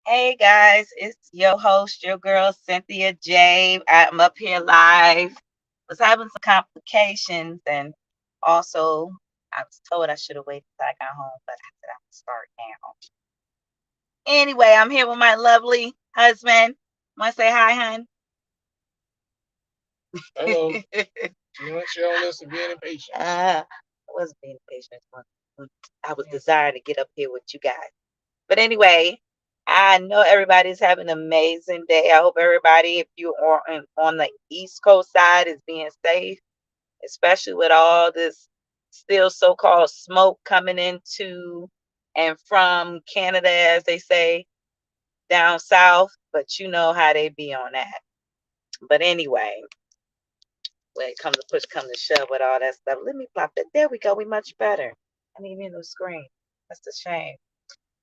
Hey guys, it's your host, your girl Cynthia J. I'm up here live. Was having some complications, and also I was told I should have waited till I got home, but I said I would start now. Anyway, I'm here with my lovely husband. Want to say hi, hun? Hello. You want your list of being impatient. I wasn't being patient. I was desiring to get up here with you guys. But anyway, I know everybody's having an amazing day. I hope everybody, if you are on the East Coast side, is being safe, especially with all this still so-called smoke coming into and from Canada, as they say, down south. But you know how they be on that. But anyway, when it comes to push, come to shove with all that stuff, let me plop that. There we go. We much better. I need me a new screen. That's a shame.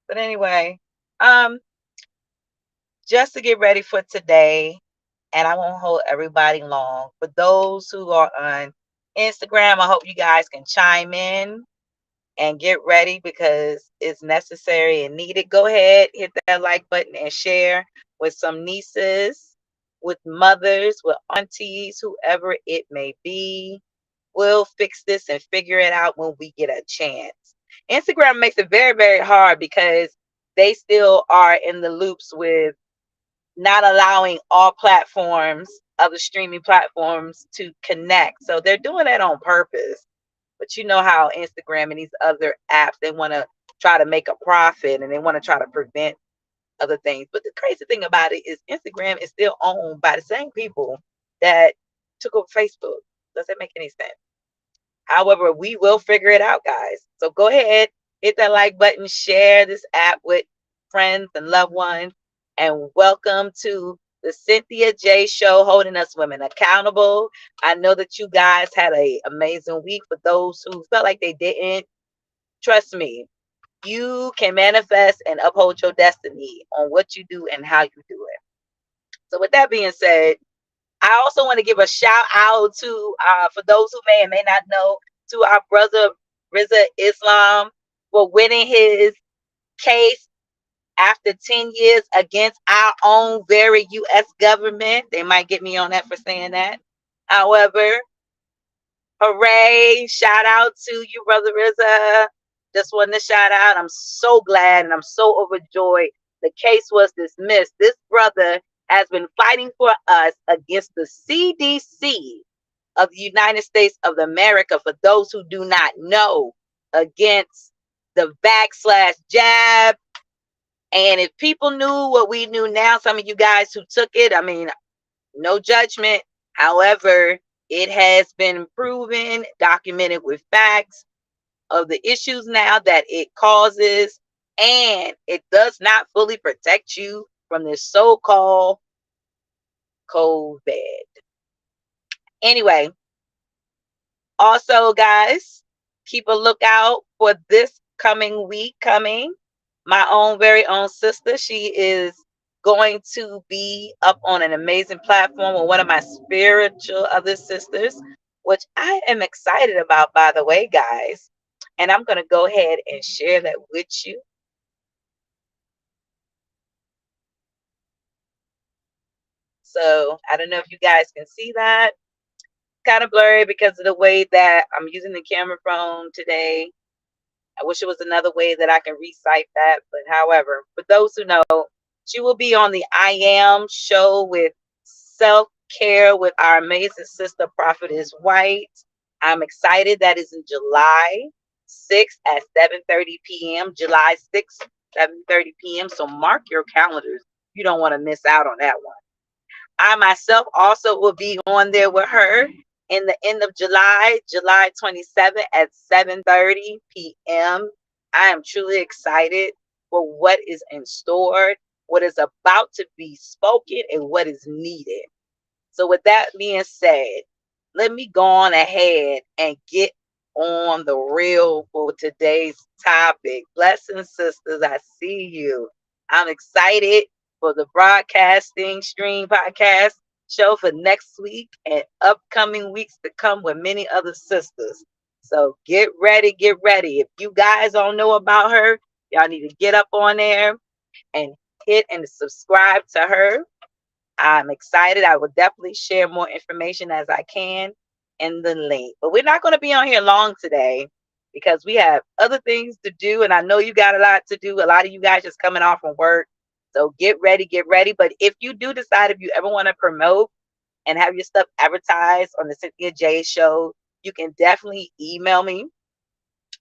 But anyway, um, just to get ready for today, and I won't hold everybody long. For those who are on Instagram, I hope you guys can chime in and get ready because it's necessary and needed. Go ahead, hit that like button and share with some nieces, with mothers, with aunties, whoever it may be. We'll fix this and figure it out when we get a chance. Instagram makes it very, very hard because they still are in the loops with not allowing all platforms, other streaming platforms, to connect. So they're doing that on purpose. But you know how Instagram and these other apps, they want to try to make a profit and they want to try to prevent other things. But the crazy thing about it is Instagram is still owned by the same people that took over Facebook. Does that make any sense? However, we will figure it out, guys. So go ahead, hit that like button, share this app with friends and loved ones, and welcome to the Cynthia J Show, holding us women accountable. I know that you guys had an amazing week. For those who felt like they didn't, trust me, you can manifest and uphold your destiny on what you do and how you do it. So, with that being said, I also want to give a shout out to, for those who may and may not know, to our brother Riza Islam for winning his case after 10 years against our own very U.S. government. They might get me on that for saying that. However, hooray, shout out to you, brother Riza. Just wanted to shout out. I'm so glad and I'm so overjoyed. The case was dismissed. This brother has been fighting for us against the CDC of the United States of America. For those who do not know, against the /jab. And if people knew what we knew now, some of you guys who took it, I mean, no judgment. However, it has been proven, documented with facts of the issues now that it causes, and it does not fully protect you from this so-called COVID. Anyway, also, guys, keep a lookout for this coming week coming. My own very own sister, she is going to be up on an amazing platform with one of my spiritual other sisters, which I am excited about, by the way, guys. And I'm going to go ahead and share that with you. So I don't know if you guys can see that. Kind of blurry because of the way that I'm using the camera phone today. I wish it was another way that I can recite that. But however, for those who know, she will be on the I Am show with self-care with our amazing sister, Prophetess White. I'm excited. That is in July 6th at 7:30 p.m. July 6th, 7:30 p.m. So mark your calendars. You don't want to miss out on that one. I myself also will be on there with her in the end of July, July 27th at 7:30 p.m. I am truly excited for what is in store, what is about to be spoken, and what is needed. So with that being said, let me go on ahead and get on the real for today's topic. Blessings, sisters. I see you. I'm excited for the broadcasting stream podcast show for next week and upcoming weeks to come with many other sisters. So get ready, get ready. If you guys don't know about her, y'all need to get up on there and hit and subscribe to her. I'm excited. I will definitely share more information as I can in the link. But we're not going to be on here long today because we have other things to do. And I know you got a lot to do. A lot of you guys just coming off from work. So get ready, get ready. But if you do decide, if you ever want to promote and have your stuff advertised on the Cynthia J Show, you can definitely email me.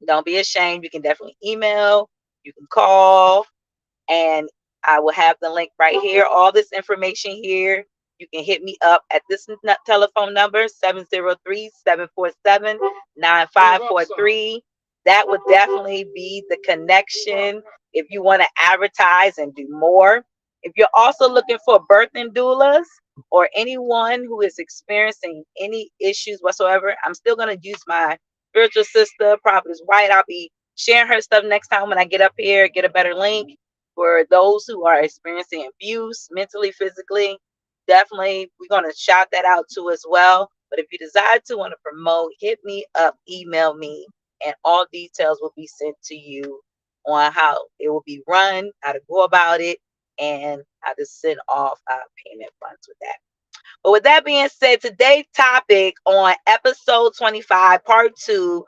Don't be ashamed. You can definitely email. You can call. And I will have the link right here. All this information here. You can hit me up at this telephone number, 703-747-9543. That would definitely be the connection if you want to advertise and do more. If you're also looking for birthing doulas or anyone who is experiencing any issues whatsoever, I'm still going to use my spiritual sister, Prophetess White. I'll be sharing her stuff next time when I get up here, get a better link. For those who are experiencing abuse, mentally, physically, definitely we're going to shout that out too as well. But if you decide to want to promote, hit me up, email me, and all details will be sent to you on how it will be run, how to go about it, and how to send off our payment funds with that. But with that being said, today's topic on episode 25, part 2,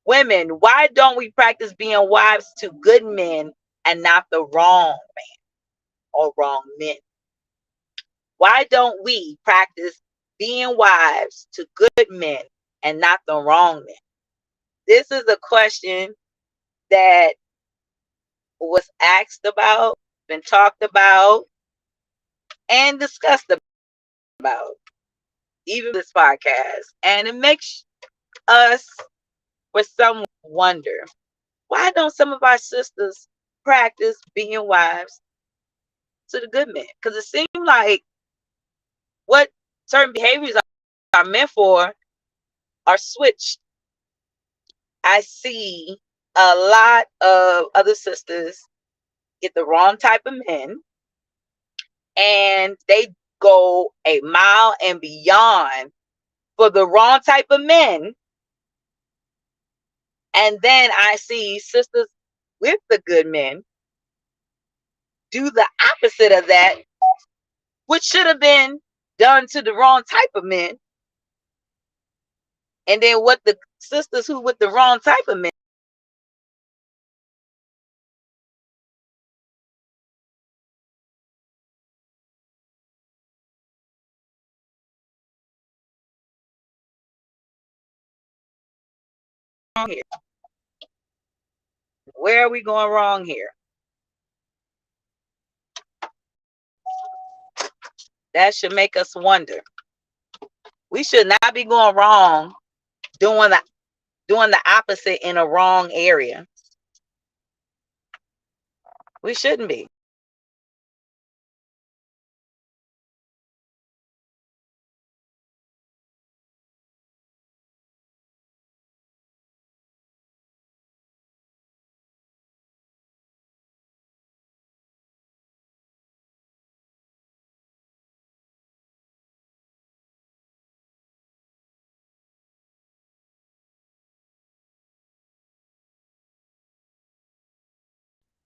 women, why don't we practice being wives to good men and not the wrong man or wrong men? Why don't we practice being wives to good men and not the wrong men? This is a question that was asked about, been talked about, and discussed about, even this podcast. And it makes us, for some, wonder, why don't some of our sisters practice being wives to the good men? Because it seems like what certain behaviors are meant for are switched. I see a lot of other sisters get the wrong type of men and they go a mile and beyond for the wrong type of men. And then I see sisters with the good men do the opposite of that, which should have been done to the wrong type of men. And then what the sisters who with the wrong type of men here? Where are we going wrong here? That should make us wonder. We should not be going wrong doing the opposite in a wrong area. We shouldn't be.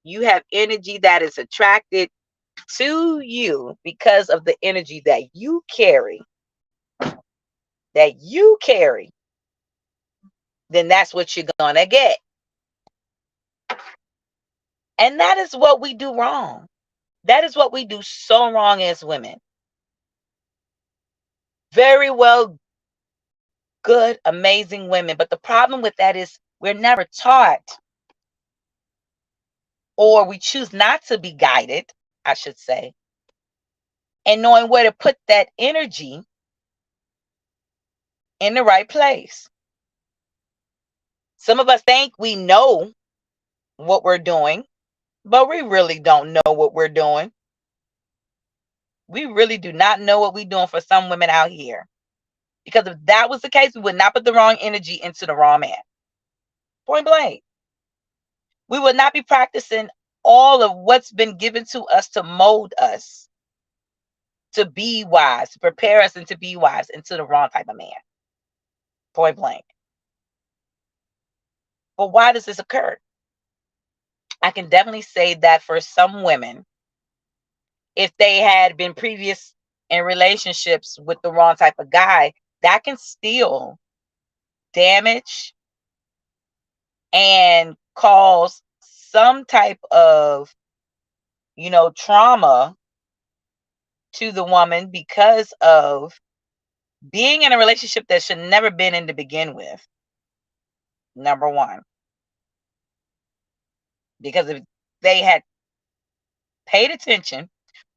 You have energy that is attracted to you because of the energy that you carry. Then that's what you're going to get. And that is what we do wrong. That is what we do so wrong as women. Very well, good, amazing women. But the problem with that is we're never taught, or we choose not to be guided, I should say, and knowing where to put that energy in the right place. Some of us think we know what we're doing, but we really don't know what we're doing. We really do not know what we're doing for some women out here. Because if that was the case, we would not put the wrong energy into the wrong man. Point blank. We would not be practicing all of what's been given to us to mold us, to be wise, to prepare us and to be wise into the wrong type of man. Point blank. But why does this occur? I can definitely say that for some women, if they had been previous in relationships with the wrong type of guy, that can still damage and cause some type of, trauma to the woman because of being in a relationship that should never been in to begin with. Number one, because if they had paid attention,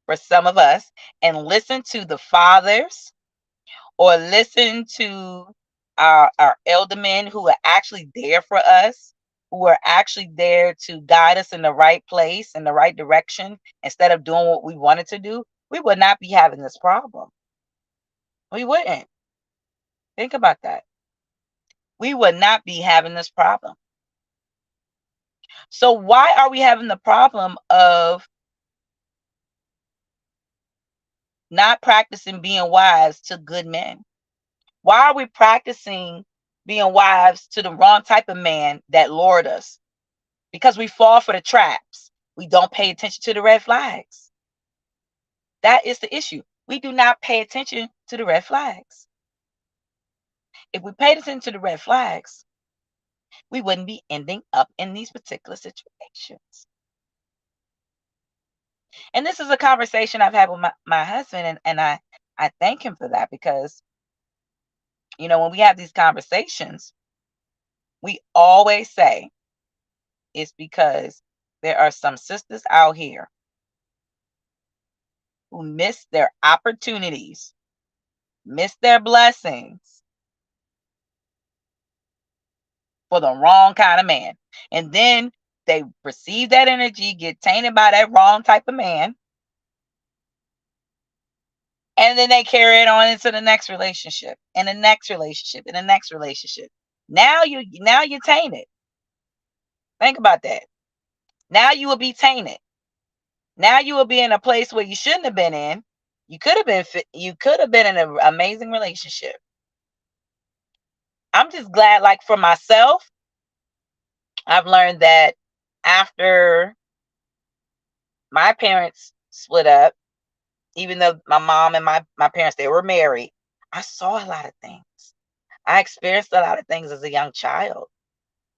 for some of us, and listened to the fathers or listen to our elder men who are actually there for us, who are actually there to guide us in the right place, in the right direction, instead of doing what we wanted to do, we would not be having this problem. We wouldn't. Think about that. We would not be having this problem. So why are we having the problem of not practicing being wives to good men? Why are we practicing being wives to the wrong type of man that lured us? Because we fall for the traps. We don't pay attention to the red flags. That is the issue. We do not pay attention to the red flags. If we paid attention to the red flags, we wouldn't be ending up in these particular situations. And this is a conversation I've had with my husband, and I thank him for that, because, when we have these conversations, we always say it's because there are some sisters out here who miss their opportunities, miss their blessings for the wrong kind of man. And then they receive that energy, get tainted by that wrong type of man. And then they carry it on into the next relationship, and the next relationship, and the next relationship. Now you're tainted. Think about that. Now you will be tainted. Now you will be in a place where you shouldn't have been in. You could have been in an amazing relationship. I'm just glad, like, for myself, I've learned that after my parents split up, even though my mom and my parents, they were married, I saw a lot of things. I experienced a lot of things as a young child.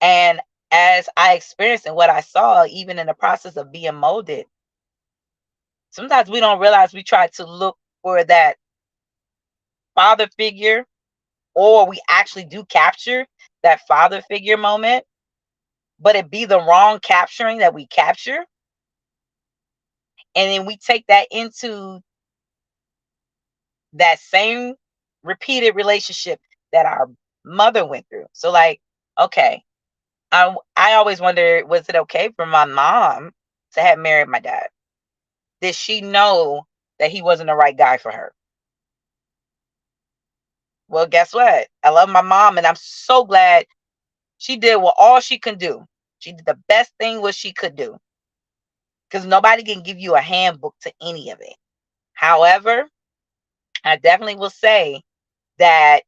And as I experienced and what I saw, even in the process of being molded, sometimes we don't realize we try to look for that father figure, or we actually do capture that father figure moment, but it be the wrong capturing that we capture. And then we take that into that same repeated relationship that our mother went through. So, like, okay, I always wonder, was it okay for my mom to have married my dad? Did she know that he wasn't the right guy for her? Well, guess what? I love my mom, and I'm so glad she did what all she can do. She did the best thing what she could do, because nobody can give you a handbook to any of it. However, I definitely will say that,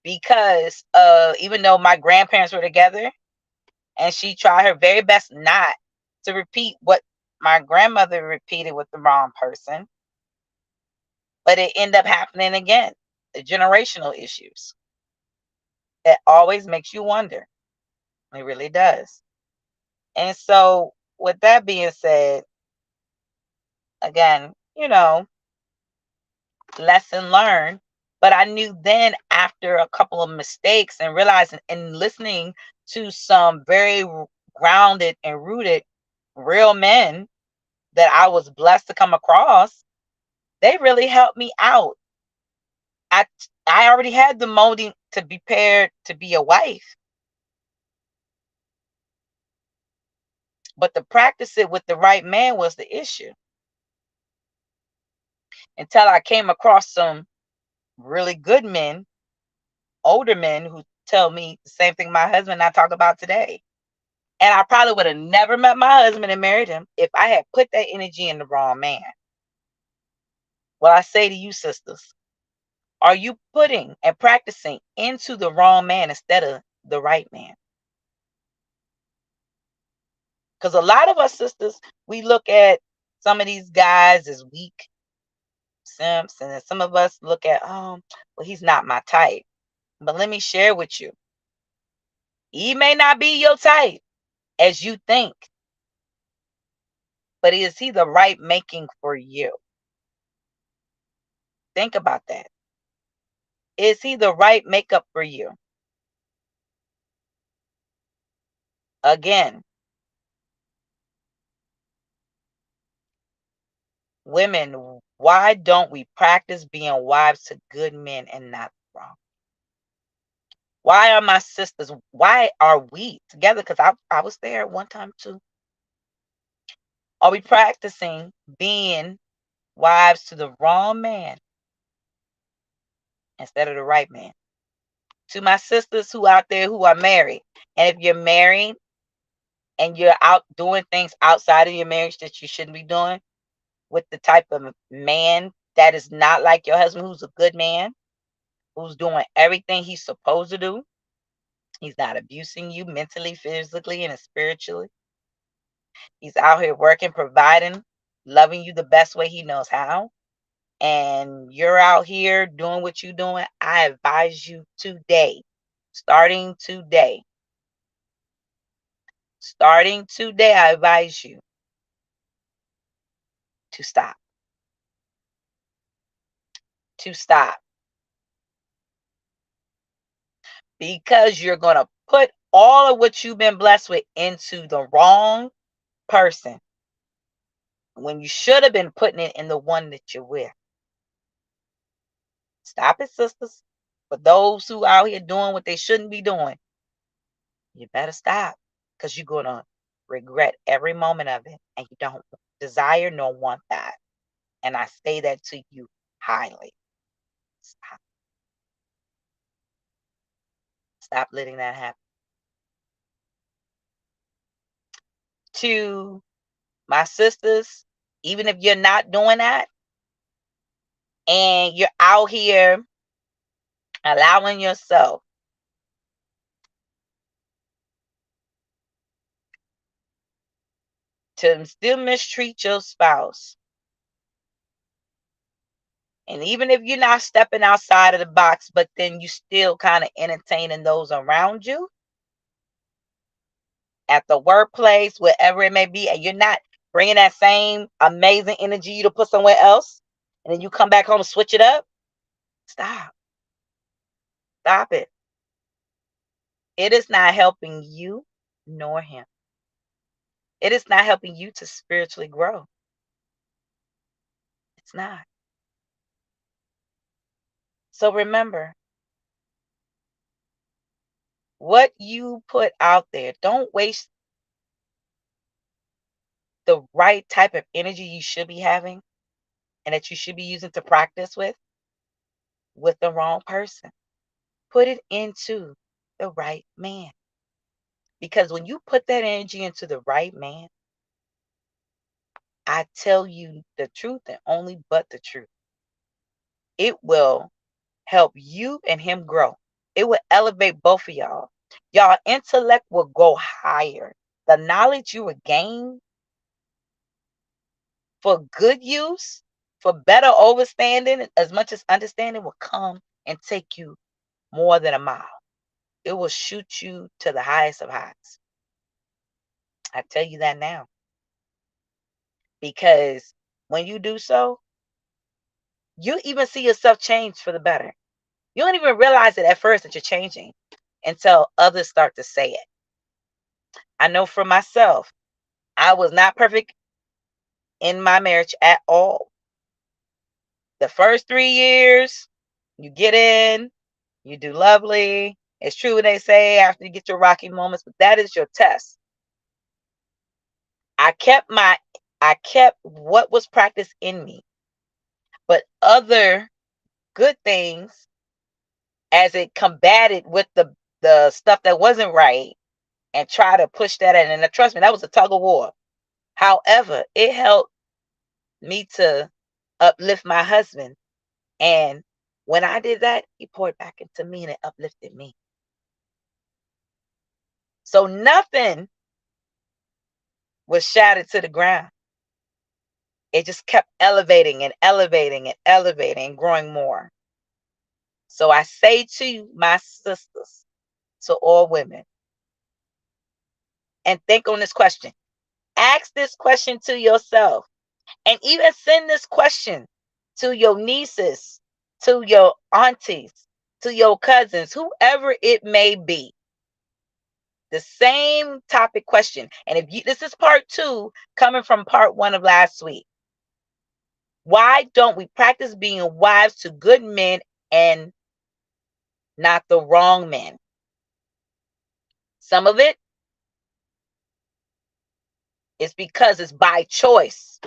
because even though my grandparents were together, and she tried her very best not to repeat what my grandmother repeated with the wrong person, but it ended up happening again. The generational issues. It always makes you wonder. It really does. And so, with that being said, again, lesson learned. But I knew then, after a couple of mistakes, and realizing and listening to some very grounded and rooted real men that I was blessed to come across, they really helped me out. I already had the molding to be prepared to be a wife, but to practice it with the right man was the issue. Until I came across some really good men, older men, who tell me the same thing my husband and I talk about today. And I probably would have never met my husband and married him if I had put that energy in the wrong man. Well, I say to you, sisters, are you putting and practicing into the wrong man instead of the right man? Because a lot of us sisters, we look at some of these guys is weak simps, and then some of us look at, well, he's not my type. But let me share with you, he may not be your type as you think, but is he the right making for you? Think about that. Is he the right makeup for you? Again, women, why don't we practice being wives to good men and not wrong? Why are my sisters, why are we together? Because I was there at one time too. Are we practicing being wives to the wrong man instead of the right man? To my sisters who out there who are married, and if you're married and you're out doing things outside of your marriage that you shouldn't be doing with the type of man that is not like your husband, who's a good man, who's doing everything he's supposed to do. He's not abusing you mentally, physically, and spiritually. He's out here working, providing, loving you the best way he knows how. And you're out here doing what you're doing. I advise you today, starting today, I advise you to stop. To stop. Because you're going to put all of what you've been blessed with into the wrong person when you should have been putting it in the one that you're with. Stop it, sisters. For those who out here doing what they shouldn't be doing, you better stop, because you're going to regret every moment of it, and you don't desire nor want that. And I say that to you highly. Stop. Stop letting that happen. To my sisters, even if you're not doing that and you're out here allowing yourself to still mistreat your spouse, and even if you're not stepping outside of the box, but then you still kind of entertaining those around you at the workplace, wherever it may be, and you're not bringing that same amazing energy you to put somewhere else, and then you come back home and switch it up, stop. Stop it. It is not helping you nor him. It is not helping you to spiritually grow. It's not. So remember, what you put out there, don't waste the right type of energy you should be having and that you should be using to practice with the wrong person. Put it into the right man. Because when you put that energy into the right man, I tell you the truth and only but the truth. It will help you and him grow. It will elevate both of y'all. Y'all intellect will go higher. The knowledge you will gain for good use, for better understanding, as much as understanding, will come and take you more than a mile. It will shoot you to the highest of highs. I tell you that now. Because when you do so, you even see yourself change for the better. You don't even realize it at first that you're changing until others start to say it. I know for myself, I was not perfect in my marriage at all. The first 3 years, you get in, you do lovely. It's true what they say after you get your rocky moments, but that is your test. I kept what was practiced in me, but other good things, as it combated with the stuff that wasn't right, and try to push that in. And trust me, that was a tug of war. However, it helped me to uplift my husband. And when I did that, he poured back into me and it uplifted me. So nothing was shattered to the ground. It just kept elevating and elevating and elevating and growing more. So I say to you, my sisters, to all women, and think on this question. Ask this question to yourself, and even send this question to your nieces, to your aunties, to your cousins, whoever it may be. The same topic question. And if you, this is part 2, coming from part 1 of last week. Why don't we practice being wives to good men and not the wrong men? Some of it is because it's by choice.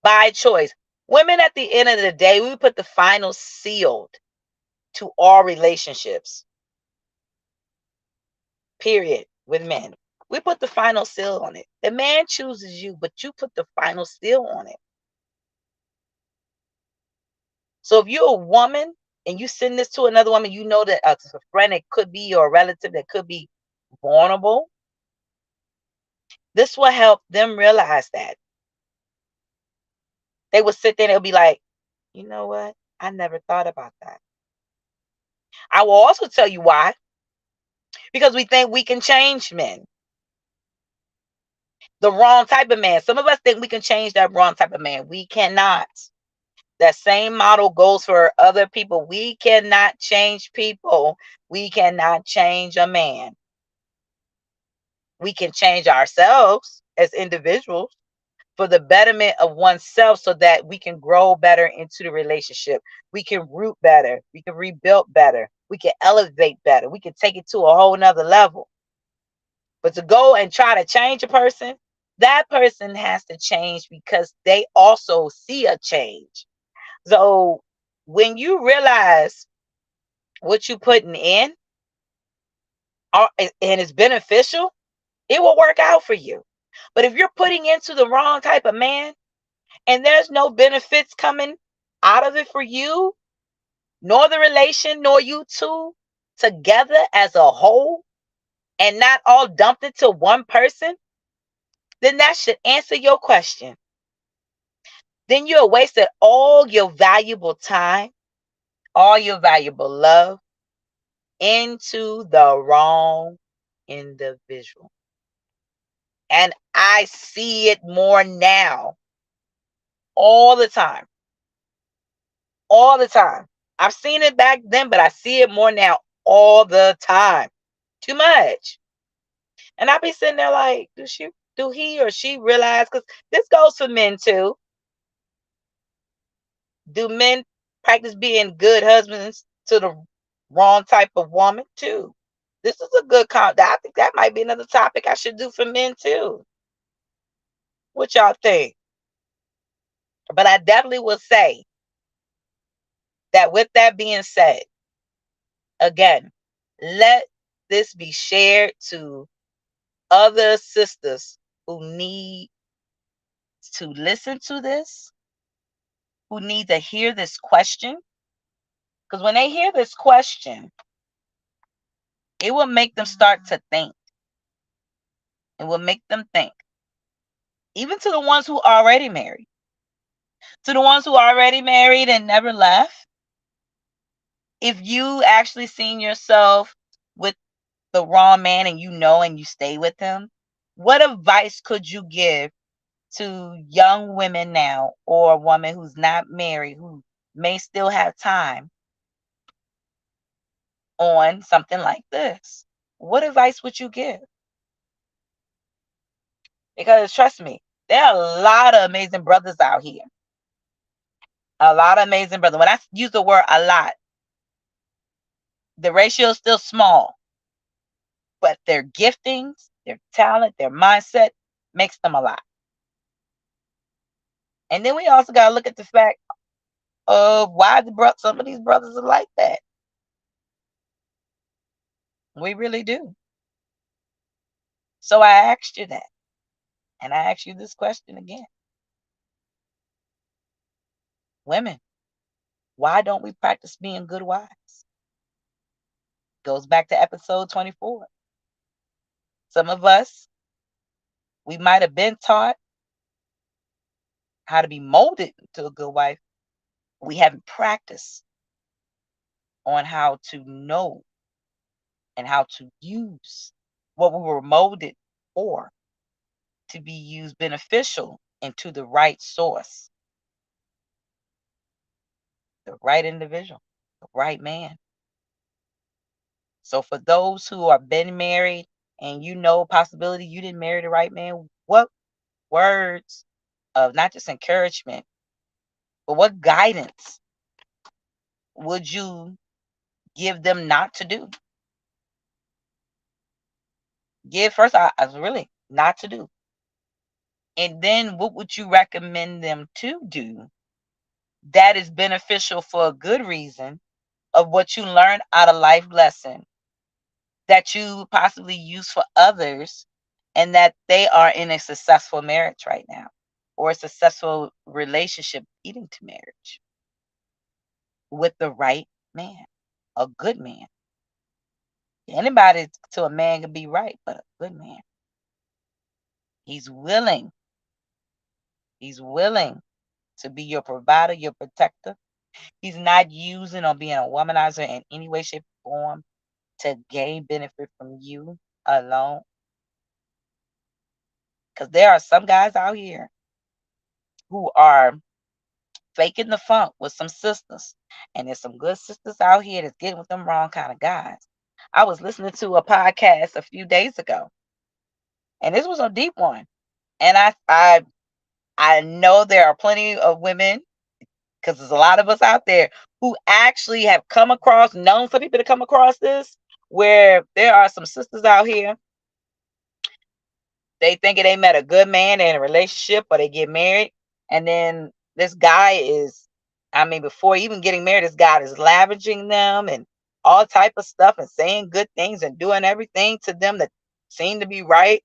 By choice. Women, at the end of the day, we put the final seal to all relationships. Period. With men. We put the final seal on it. The man chooses you, but you put the final seal on it. So if you're a woman and you send this to another woman, you know that a friend, it could be, or a relative that could be vulnerable. This will help them realize that. They will sit there and they'll be like, you know what? I never thought about that. I will also tell you why. Because we think we can change men. The wrong type of man. Some of us think we can change that wrong type of man. We cannot. That same model goes for other people. We cannot change people. We cannot change a man. We can change ourselves as individuals for the betterment of oneself, so that we can grow better into the relationship. We can root better. We can rebuild better. We can elevate better. We can take it to a whole nother level. But to go and try to change a person, that person has to change because they also see a change. So when you realize what you're putting in and it's beneficial, it will work out for you. But if you're putting into the wrong type of man and there's no benefits coming out of it for you, nor the relation, nor you two together as a whole, and not all dumped into one person, then that should answer your question. Then you have wasted all your valuable time, all your valuable love into the wrong individual. And I see it more now, all the time. All the time. I've seen it back then, but I see it more now, all the time. Too much. And I be sitting there like, do he or she realize? Because this goes for men too. Do men practice being good husbands to the wrong type of woman too? This is a good I think that might be another topic I should do for men too. What y'all think? But I definitely will say that, with that being said, again, let this be shared to other sisters who need to listen to this, who need to hear this question. Because when they hear this question, it will make them start to think. It will make them think. Even to the ones who are already married. To the ones who are already married and never left. If you actually seen yourself with the wrong man and you stay with him, what advice could you give to young women now, or a woman who's not married, who may still have time on something like this? What advice would you give? Because trust me, there are a lot of amazing brothers out here. A lot of amazing brothers. When I use the word a lot, the ratio is still small, but their giftings, their talent, their mindset makes them a lot. And then we also got to look at the fact of why some of these brothers are like that. We really do. So I asked you that. And I ask you this question again. Women, why don't we practice being good wives? Goes back to episode 24. Some of us, we might have been taught, how to be molded to a good wife, we haven't practiced on how to know and how to use what we were molded for to be used beneficial into the right source, the right individual, the right man. So for those who are been married and possibility you didn't marry the right man, what words of not just encouragement, but what guidance would you give them not to do? Give first, I really not to do. And then what would you recommend them to do that is beneficial for a good reason of what you learned out of life lesson that you possibly use for others and that they are in a successful marriage right now or a successful relationship leading to marriage with the right man, a good man. Anybody to a man can be right, but a good man. He's willing. He's willing to be your provider, your protector. He's not using or being a womanizer in any way, shape, or form to gain benefit from you alone. Because there are some guys out here who are faking the funk with some sisters. And there's some good sisters out here that's getting with them wrong kind of guys. I was listening to a podcast a few days ago, and this was a deep one. And I know there are plenty of women, because there's a lot of us out there who actually have known some people to come across this, where there are some sisters out here, they thinking they met a good man in a relationship or they get married. And then this guy before even getting married, this guy is lavishing them and all type of stuff and saying good things and doing everything to them that seem to be right.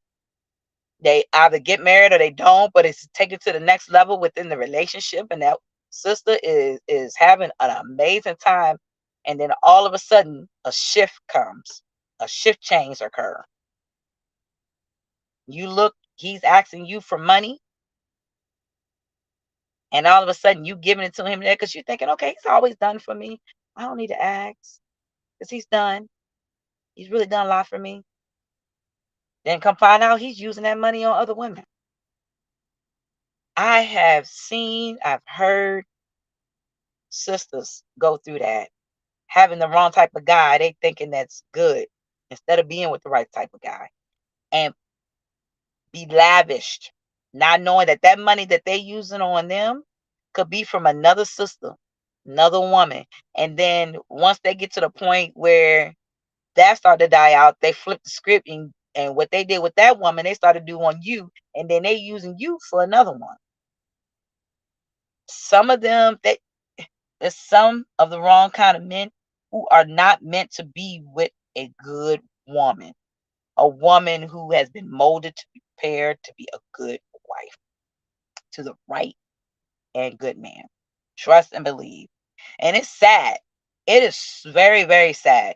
They either get married or they don't, but it's taken to the next level within the relationship. And that sister is having an amazing time. And then all of a sudden, a shift comes, a shift change occur. You look, he's asking you for money, and all of a sudden you giving it to him there because you're thinking, okay, he's always done for me. I don't need to ask because he's done. He's really done a lot for me. Then come find out he's using that money on other women. I've heard sisters go through that, having the wrong type of guy. They thinking that's good instead of being with the right type of guy, and be lavished, not knowing that that money that they using on them could be from another sister, another woman. And then once they get to the point where that started to die out, they flip the script, and what they did with that woman, they started to do on you, and then they using you for another one. Some of them, there's some of the wrong kind of men who are not meant to be with a good woman, a woman who has been molded to be prepared to be a good wife to the right and good man. Trust and believe. And it's sad. It is very, very sad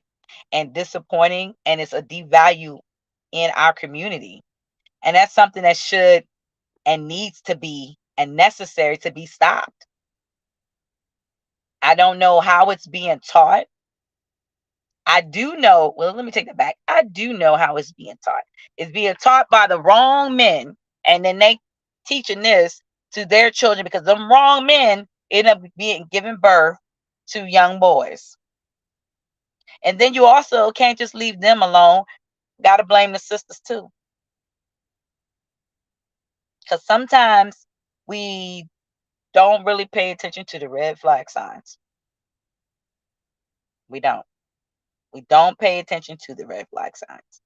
and disappointing, and it's a devalue in our community. And that's something that should and needs to be and necessary to be stopped. I don't know how it's being taught. I do know, well, let me take that back. I do know how it's being taught. It's being taught by the wrong men, and then they teaching this to their children because the wrong men end up being giving birth to young boys. And then you also can't just leave them alone. Got to blame the sisters too. Because sometimes we don't really pay attention to the red flag signs. We don't. We don't pay attention to the red flag signs.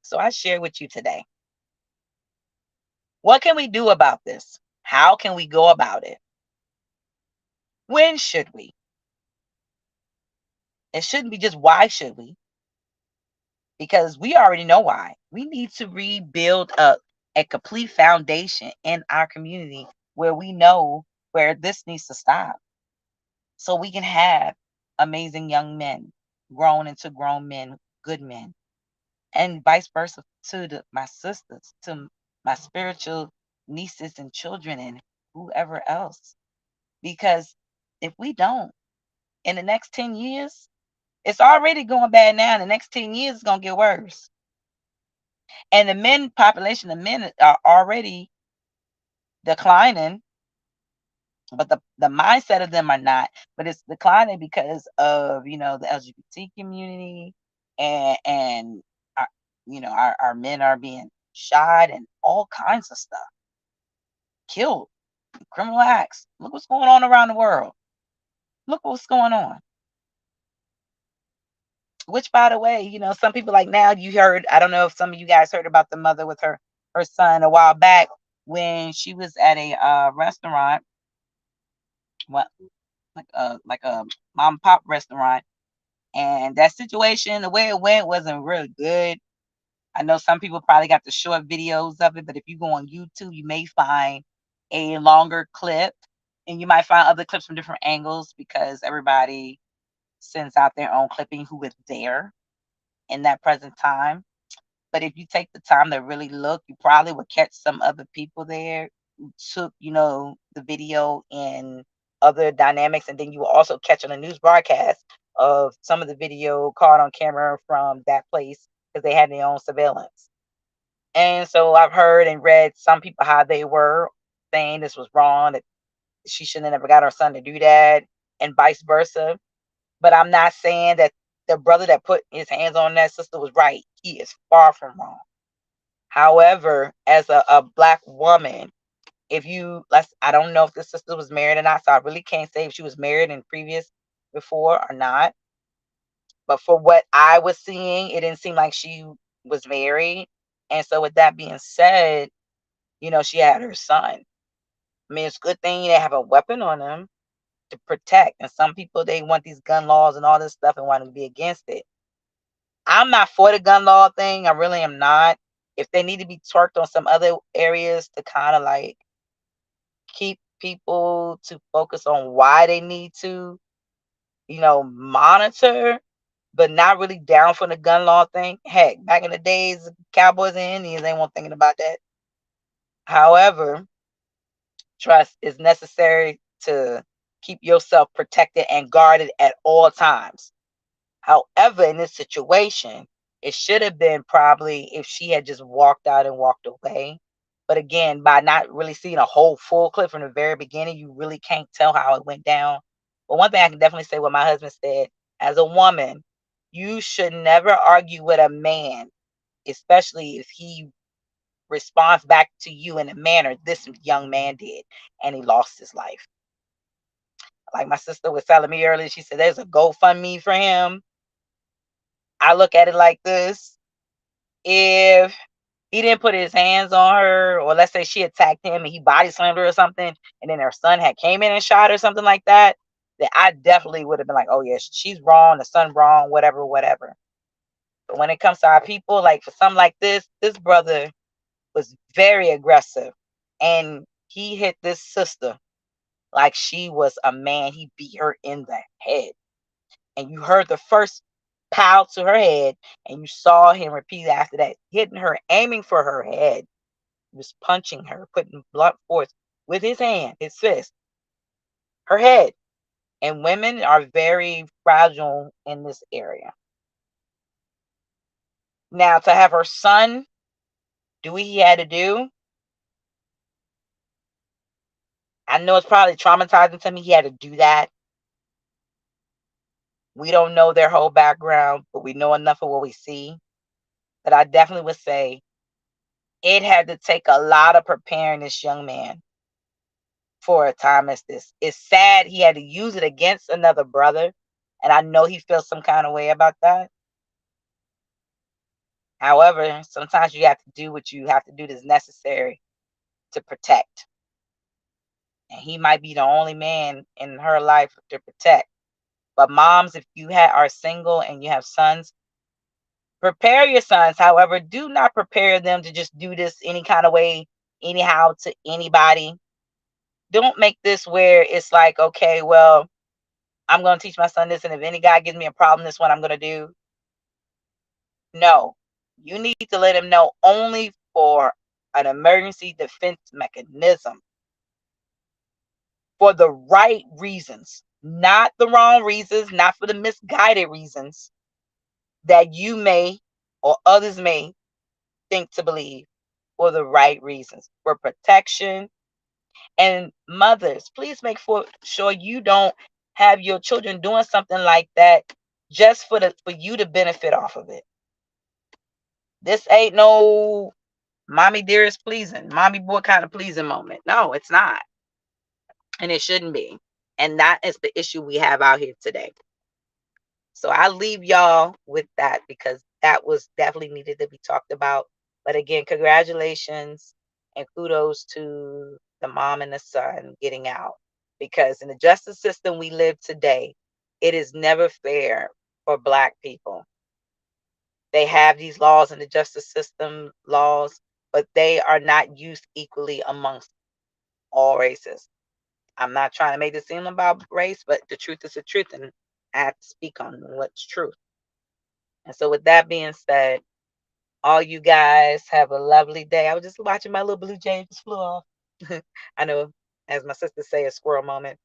So I share with you today. What can we do about this? How can we go about it? When should we? It shouldn't be just why should we? Because we already know why. We need to rebuild a complete foundation in our community where we know where this needs to stop. So we can have amazing young men grown into grown men, good men, and vice versa to my sisters, to my spiritual nieces and children and whoever else. Because if we don't, in the next 10 years, it's already going bad now. In the next 10 years, it's going to get worse. And the men population, the men are already declining, but the mindset of them are not. But it's declining because of, the LGBT community, and our, our men are being shot and all kinds of stuff, killed, criminal acts. Look what's going on around the world. Look what's going on. Which, by the way, some people, like, now you heard, I don't know if some of you guys heard about the mother with her son a while back when she was at a restaurant, what, like a mom and pop restaurant, and that situation, the way it went, wasn't really good. I know some people probably got the short videos of it, but if you go on YouTube, you may find a longer clip, and you might find other clips from different angles because everybody sends out their own clipping who was there in that present time. But if you take the time to really look, you probably would catch some other people there who took, the video in other dynamics. And then you will also catch on a news broadcast of some of the video caught on camera from that place because they had their own surveillance. And so I've heard and read some people how they were saying this was wrong, that she shouldn't have never got her son to do that, and vice versa. But I'm not saying that the brother that put his hands on that sister was right. He is far from wrong. However, as a black woman, I don't know if the sister was married or not, so I really can't say if she was married in previous before or not. But for what I was seeing, it didn't seem like she was married. And so with that being said, she had her son. I mean, it's a good thing they have a weapon on them to protect. And some people, they want these gun laws and all this stuff and want to be against it. I'm not for the gun law thing. I really am not. If they need to be twerked on some other areas to kind of like keep people to focus on why they need to, monitor, but not really down for the gun law thing. Heck, back in the days, Cowboys and Indians, they weren't thinking about that. However, trust is necessary to keep yourself protected and guarded at all times. However, in this situation, it should have been probably if she had just walked out and walked away. But again, by not really seeing a whole full clip from the very beginning, you really can't tell how it went down. But one thing I can definitely say what my husband said, as a woman, you should never argue with a man, especially if he responds back to you in a manner this young man did, and he lost his life. Like my sister was telling me earlier, she said there's a GoFundMe for him. I look at it like this. If he didn't put his hands on her, or let's say she attacked him and he body slammed her or something, and then her son had came in and shot her, something like that, then I definitely would have been like, oh yes, she's wrong, the son wrong, whatever, whatever. But when it comes to our people, like for something like this brother was very aggressive, and he hit this sister like she was a man. He beat her in the head. And you heard the first pow to her head, and you saw him repeat after that, hitting her, aiming for her head. He was punching her, putting blunt force with his hand, his fist, her head. And women are very fragile in this area. Now, to have her son do what he had to do, I know it's probably traumatizing to me. He had to do that. We don't know their whole background, but we know enough of what we see. But I definitely would say it had to take a lot of preparing this young man for a time as this. It's sad he had to use it against another brother, and I know he feels some kind of way about that. However, sometimes you have to do what you have to do that's necessary to protect. And he might be the only man in her life to protect. But moms, if you are single and you have sons, prepare your sons. However, do not prepare them to just do this any kind of way, anyhow, to anybody. Don't make this where it's like, okay, well, I'm going to teach my son this, and if any guy gives me a problem, this is what I'm going to do. No, you need to let him know only for an emergency defense mechanism for the right reasons, not the wrong reasons, not for the misguided reasons that you may or others may think to believe, for the right reasons, for protection. And mothers, please make sure you don't have your children doing something like that just for you to benefit off of it. This ain't no mommy dearest pleasing, mommy boy kind of pleasing moment. No, it's not. And it shouldn't be. And that is the issue we have out here today. So I leave y'all with that because that was definitely needed to be talked about. But again, congratulations and kudos to the mom and the son getting out. Because in the justice system we live today, it is never fair for Black people. They have these laws in the justice system, laws, but they are not used equally amongst all races. I'm not trying to make this seem about race, but the truth is the truth, and I have to speak on what's true. And so, with that being said, all you guys have a lovely day. I was just watching my little blue jay just flew off. I know, as my sister say, a squirrel moment.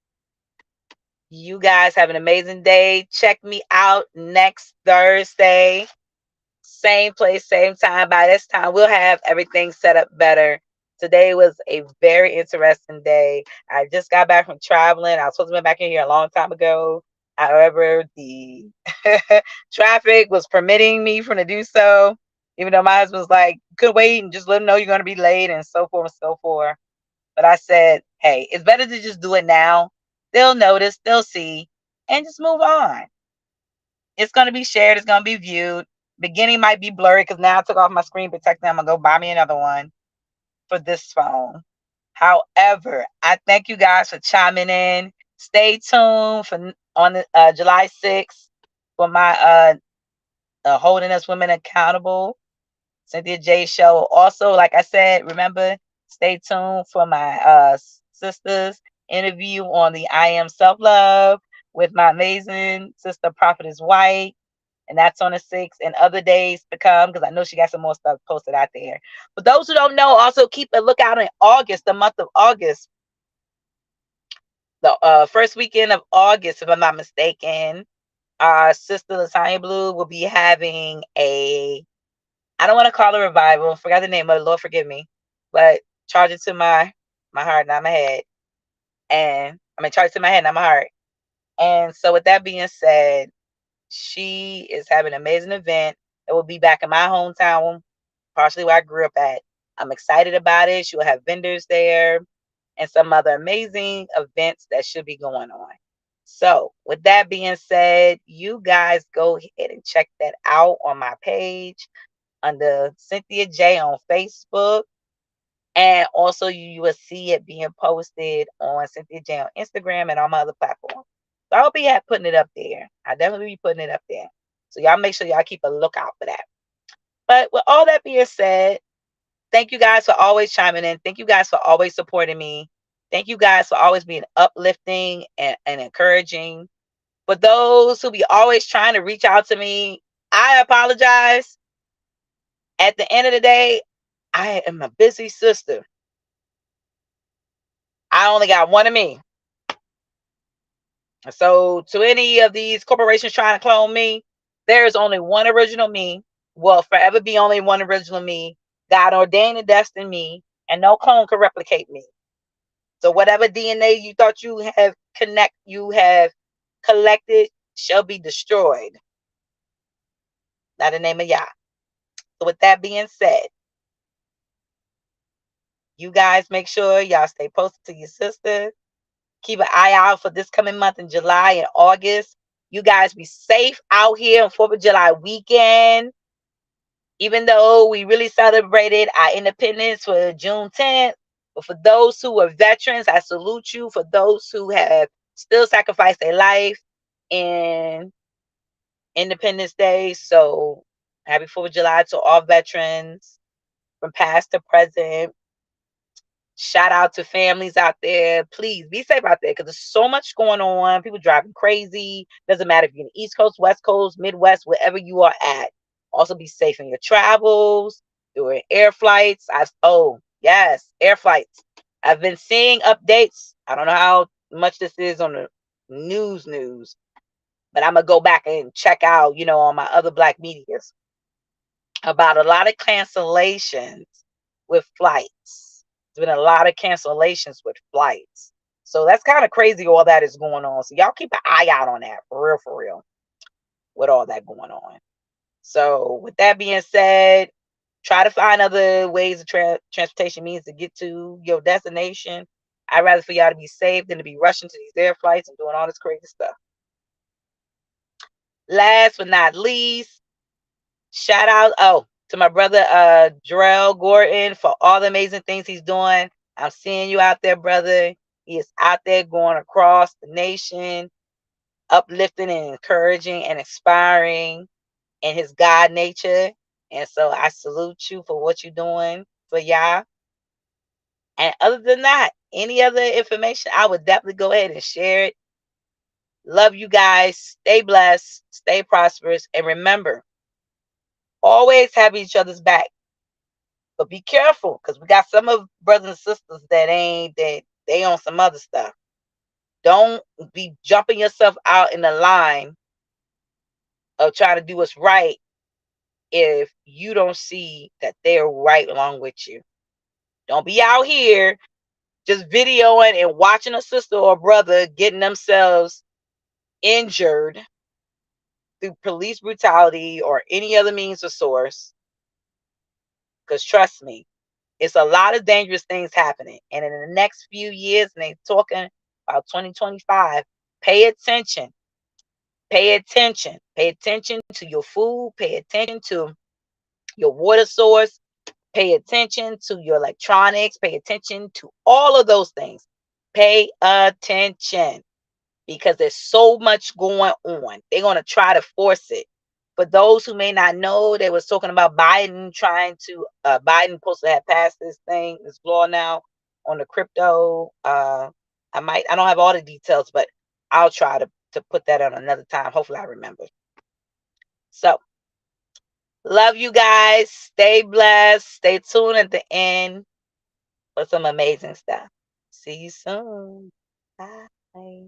You guys have an amazing day. Check me out next Thursday. Same place, same time. By this time, we'll have everything set up better. Today was a very interesting day. I just got back from traveling. I was supposed to be back in here a long time ago. However, the traffic was permitting me from to do so, even though my husband was like, could wait and just let them know you're going to be late and so forth and so forth. But I said, hey, it's better to just do it now. They'll notice, they'll see, and just move on. It's going to be shared. It's going to be viewed. Beginning might be blurry because now I took off my screen protector. I'm going to go buy me another one for this phone. However, I thank you guys for chiming in. Stay tuned for on the July 6th for my Holding Us Women Accountable Cynthia J show. Also, like I said, remember, stay tuned for my sister's interview on the I Am Self-Love with my amazing sister Prophetess White. And that's on the 6th and other days to come because I know she got some more stuff posted out there. For those who don't know, also keep a lookout in August, the month of August. The first weekend of August, if I'm not mistaken, our sister Lasagna Blue will be having I don't want to call it a revival. Forgot the name of it. Lord forgive me. But charge it to my heart, not my head. And I mean, charge it to my head, not my heart. And so with that being said, she is having an amazing event that will be back in my hometown, partially where I grew up at. I'm excited about it. She will have vendors there and some other amazing events that should be going on. So with that being said, you guys go ahead and check that out on my page under Cynthia J on Facebook. And also you will see it being posted on Cynthia J on Instagram and on my other platforms. So I'll be putting it up there. I'll definitely be putting it up there. So y'all make sure y'all keep a lookout for that. But with all that being said, thank you guys for always chiming in. Thank you guys for always supporting me. Thank you guys for always being uplifting and encouraging. For those who be always trying to reach out to me, I apologize. At the end of the day, I am a busy sister. I only got one of me. So to any of these corporations trying to clone me, there is only one original me. Will forever be only one original me. God ordained and destined me, and no clone can replicate me. So whatever DNA you thought you have collected shall be destroyed. Not the name of Yah. So with that being said, you guys make sure y'all stay posted to your sister. Keep an eye out for this coming month in July and August. You guys be safe out here on 4th of July weekend. Even though we really celebrated our independence for June 10th. But for those who are veterans, I salute you. For those who have still sacrificed their life in Independence Day. So happy 4th of July to all veterans from past to present. Shout out to families out there. Please be safe out there because there's so much going on. People driving crazy. Doesn't matter if you're in the East Coast, West Coast, Midwest, wherever you are at. Also be safe in your travels. Doing air flights. Oh yes, air flights. I've been seeing updates. I don't know how much this is on the news, but I'm gonna go back and check out, on my other black medias about a lot of cancellations with flights. There's been a lot of cancellations with flights. So that's kind of crazy all that is going on. So y'all keep an eye out on that for real, with all that going on. So with that being said, try to find other ways of transportation means to get to your destination. I'd rather for y'all to be safe than to be rushing to these air flights and doing all this crazy stuff. Last but not least, shout out to my brother Jarrell Gordon for all the amazing things he's doing. I'm seeing you out there, brother. He is out there going across the nation, uplifting and encouraging and inspiring in his God nature. And so I salute you for what you're doing for y'all. And other than that, any other information, I would definitely go ahead and share it. Love you guys. Stay blessed, stay prosperous, and remember, always have each other's back. But be careful, because we got some of brothers and sisters that they on some other stuff. Don't be jumping yourself out in the line of trying to do what's right if you don't see that they're right along with you. Don't be out here just videoing and watching a sister or brother getting themselves injured through police brutality or any other means or source. Because trust me, it's a lot of dangerous things happening. And in the next few years, and they're talking about 2025, pay attention. Pay attention. Pay attention to your food. Pay attention to your water source. Pay attention to your electronics. Pay attention to all of those things. Pay attention, because there's so much going on. They're going to try to force it. For those who may not know, they was talking about Biden trying to Biden supposed to have passed this law now on the crypto. I don't have all the details, but I'll try to put that on another time. Hopefully I remember. So love you guys. Stay blessed. Stay tuned at the end for some amazing stuff. See you soon. Bye.